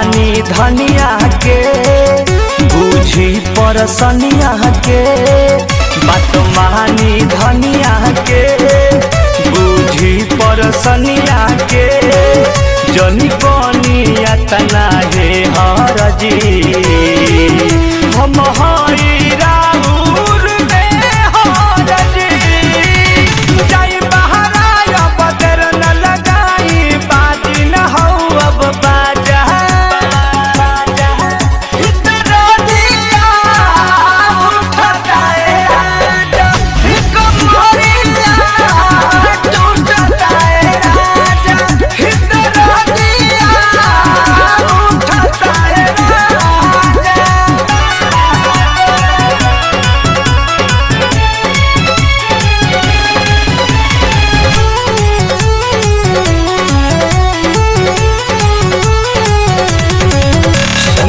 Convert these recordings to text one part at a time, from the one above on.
मानी धनिया के बूझी परसनिया के बात मानी धनिया के बूझी परसनिया के जनी कनिया तना हे हरजी हम हई राउर में हरजी जाई बहराया बदर न लगाई बाजी न हो अब बाजा इतना दिया उठता है राजा कमरिया टूटता है राजा इतना दिया उठता है राजा।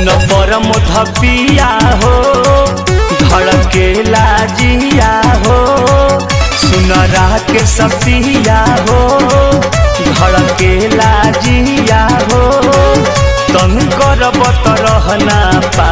न परम धपिया हो धड़के लाजिया हो सुनरा के सपिया हो धड़के लाजिया हो तन करब त रहना पा